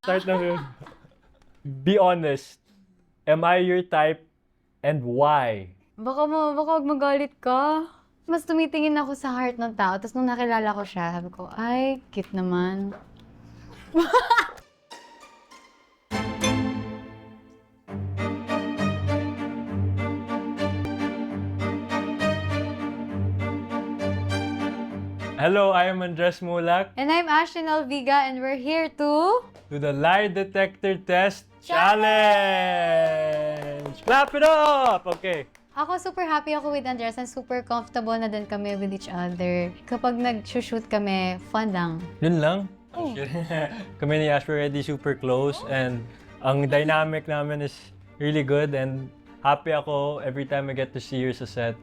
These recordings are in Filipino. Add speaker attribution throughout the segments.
Speaker 1: Start na yun. Be honest. Am I your type and why?
Speaker 2: Baka wag magalit ka. Mas tumitingin ako sa heart ng tao. Tapos nung nakilala ko siya, sabi ko, ay, cute naman.
Speaker 1: Hello, I am Andres Mulak.
Speaker 2: And I'm Ashlyn Alviga, and we're here to...
Speaker 1: To the Lie Detector Test Challenge! Clap it up! Okay.
Speaker 2: Ako super happy ako with Andres and super comfortable na din kami with each other. Kapag nag-shoot kami, fun lang.
Speaker 1: Yun lang.
Speaker 2: Oh.
Speaker 1: Kami ni Ash already super close and ang dynamic namin is really good and happy ako every time I get to see her sa set.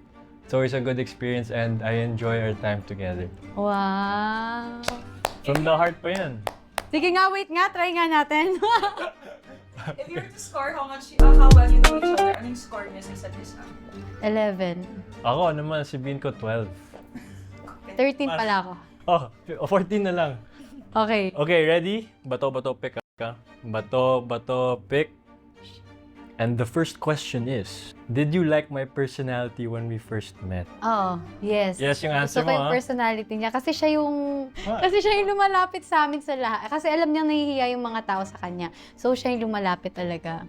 Speaker 1: It's always a good experience and I enjoy our time together.
Speaker 2: Wow!
Speaker 1: From the heart pa yan.
Speaker 2: Sige nga, wait nga, try nga natin.
Speaker 3: If you were to score how well you know each other, anong score niya sa isa't isa?
Speaker 2: 11.
Speaker 1: Ako naman, sabihin ko 12.
Speaker 2: 13 pala ako.
Speaker 1: Oh, 14 na lang.
Speaker 2: Okay.
Speaker 1: Okay, ready? Bato, pick ka. Bato, pick. And the first question is, did you like my personality when we first met?
Speaker 2: Oo, yes.
Speaker 1: Yes, yung answer
Speaker 2: Gusto ko
Speaker 1: mo,
Speaker 2: yung
Speaker 1: ha?
Speaker 2: personality niya. Kasi siya yung...
Speaker 1: Ah.
Speaker 2: Kasi siya yung lumalapit sa amin sa lahat. Kasi alam niyang nahihiya yung mga tao sa kanya. So, siya yung lumalapit talaga.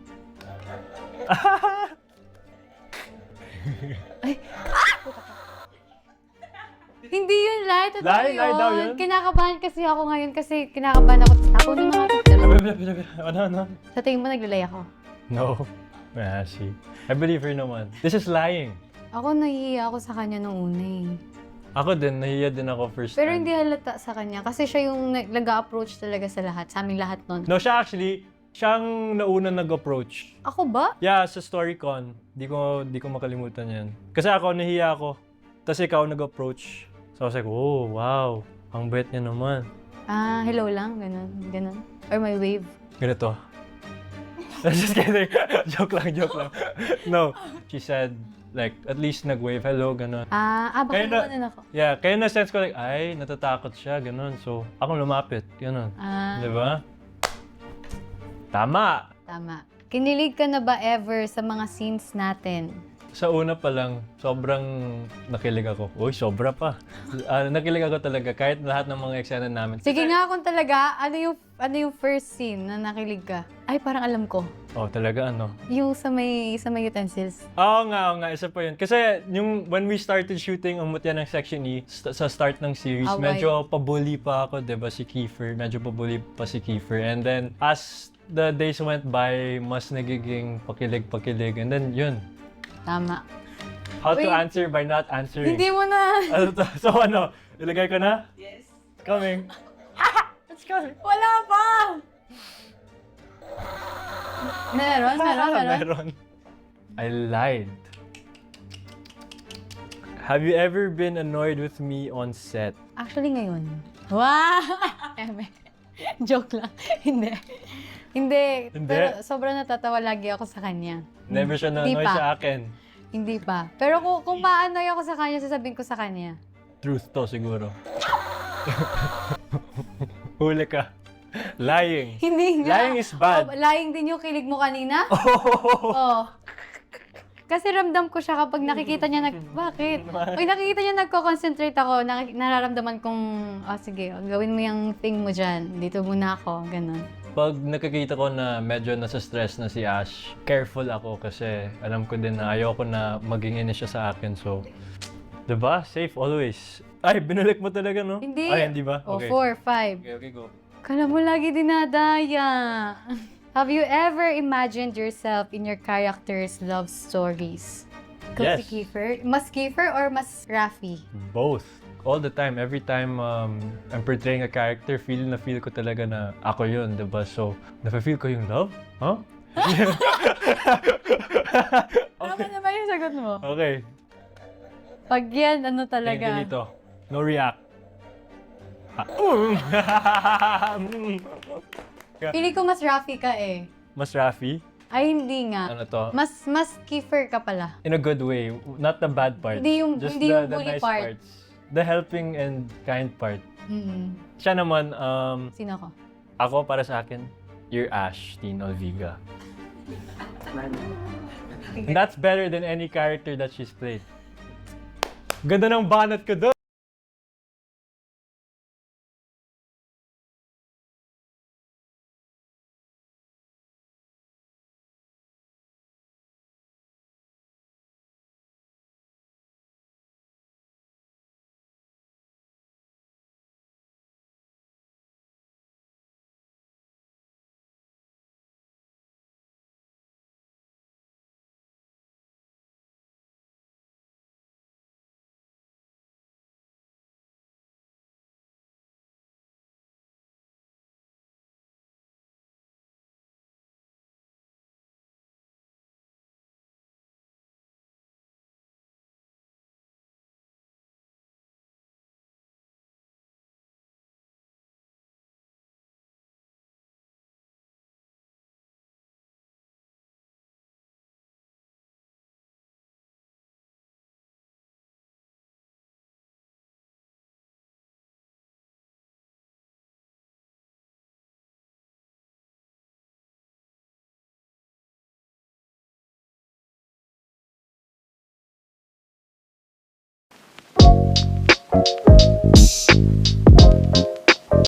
Speaker 2: Ay! Ah! Hindi yun, Lai. Totoo
Speaker 1: Lai
Speaker 2: yun.
Speaker 1: daw yun?
Speaker 2: Kinakabahan kasi ako ngayon kasi kinakabahan ako. Ako ng mga picture.
Speaker 1: Ano?
Speaker 2: Sa tingin mo, naglulay ako.
Speaker 1: No. Mahashi. I believe her naman. This is lying.
Speaker 2: Ako nahihiya ako sa kanya nung una eh.
Speaker 1: Ako din, nahiya din ako first
Speaker 2: Pero
Speaker 1: time.
Speaker 2: hindi halata sa kanya kasi siya yung nag-approach talaga sa lahat, sa aming lahat nun.
Speaker 1: No, siyang nauna nag-approach.
Speaker 2: Ako ba?
Speaker 1: Yeah, sa StoryCon. Di ko makalimutan yan. Kasi ako, nahiya ako. Tapos ikaw nag-approach. So I was like, oh, wow. Ang bait niya naman.
Speaker 2: Ah, hello lang, ganun. Or may wave.
Speaker 1: Ganito. Just kidding. joke lang. No. She said, like, at least nag-wave, hello, ganun.
Speaker 2: Baka
Speaker 1: Kaya na-
Speaker 2: ganun ako.
Speaker 1: Yeah, kaya na-sense ko like, ay, natatakot siya, ganun. So, ako lumapit, ganun. Di ba? Tama!
Speaker 2: Tama. Kinilig ka na ba ever sa mga scenes natin?
Speaker 1: Sa una pa lang, sobrang nakilig ako. Uy, sobra pa. Nakilig ako talaga kahit lahat ng mga eksena namin.
Speaker 2: Sige nga kung talaga, ano yung first scene na nakilig ka? Ay, parang alam ko.
Speaker 1: Oh, talaga ano?
Speaker 2: Yung sa may utensils.
Speaker 1: Oo nga, isa pa yun. Kasi when we started shooting ang Mutya ng Section E, sa start ng series,
Speaker 2: Away.
Speaker 1: medyo pabully pa ako, di ba, si Kiefer. Medyo pabully pa si Kiefer. And then, as the days went by, mas nagiging pakilig. And then, yun.
Speaker 2: Tama.
Speaker 1: How to
Speaker 2: Wait.
Speaker 1: answer by not answering.
Speaker 2: Hindi mo na.
Speaker 1: Ano to? So ano? Ilagay ko na?
Speaker 3: Yes.
Speaker 1: Coming. It's coming.
Speaker 2: Wala pa! Meron?
Speaker 1: Meron. I lied. Have you ever been annoyed with me on set?
Speaker 2: Actually, ngayon. Wow! Eme. Joke lang. Hindi.
Speaker 1: Hindi?
Speaker 2: Pero sobrang natatawa lagi ako sa kanya.
Speaker 1: Never siya
Speaker 2: Hindi
Speaker 1: na-annoy
Speaker 2: pa.
Speaker 1: sa akin.
Speaker 2: Hindi pa. Pero kung ma-annoy ako sa kanya, sasabihin ko sa kanya.
Speaker 1: Truth to siguro. Huli ka. Lying.
Speaker 2: Hindi nga.
Speaker 1: Lying is bad.
Speaker 2: Oh, lying din yung kilig mo kanina? Oo. Kasi ramdam ko siya kapag nakikita niya Bakit? Pag nakikita niya nagko-concentrate ako, nararamdaman kong, sige, gawin mo yung thing mo dyan. Dito muna ako. Ganon.
Speaker 1: Pag nakikita ko na medyo nasa stress na si Ash, careful ako kasi alam ko din na ayoko na maging inis siya sa akin. So, diba? Safe always. Ay, binalik mo talaga, no?
Speaker 2: Hindi.
Speaker 1: Ay, hindi ba?
Speaker 2: O,
Speaker 1: Okay.
Speaker 2: 4, 5.
Speaker 1: Okay, go.
Speaker 2: Kala mo lagi dinadaya. Have you ever imagined yourself in your character's love stories? Ikaw
Speaker 1: Yes.
Speaker 2: si Kiefer? Mas Kiefer or mas Rafi?
Speaker 1: Both. All the time. Every time I'm portraying a character, feel ko talaga na ako yun, diba? So, nafe-feel ko yung love? Huh?
Speaker 2: Tama na ba yung sagot mo?
Speaker 1: Okay.
Speaker 2: Pag yan, ano talaga?
Speaker 1: Tingin dito. No react.
Speaker 2: Pili ko mas Rafi ka eh.
Speaker 1: Mas Rafi?
Speaker 2: Ay, hindi nga.
Speaker 1: Ano to?
Speaker 2: Mas Kiefer ka pala.
Speaker 1: In a good way. Not the bad parts.
Speaker 2: Hindi yung-
Speaker 1: Just
Speaker 2: hindi yung
Speaker 1: the
Speaker 2: bully
Speaker 1: nice
Speaker 2: part.
Speaker 1: parts. The helping and kind part.
Speaker 2: Mm-hmm.
Speaker 1: Siya naman,
Speaker 2: Sino ko?
Speaker 1: ako para sa akin, you're Ash, Teen Olviga. And that's better than any character that she's played. Ganda ng banat ko doon!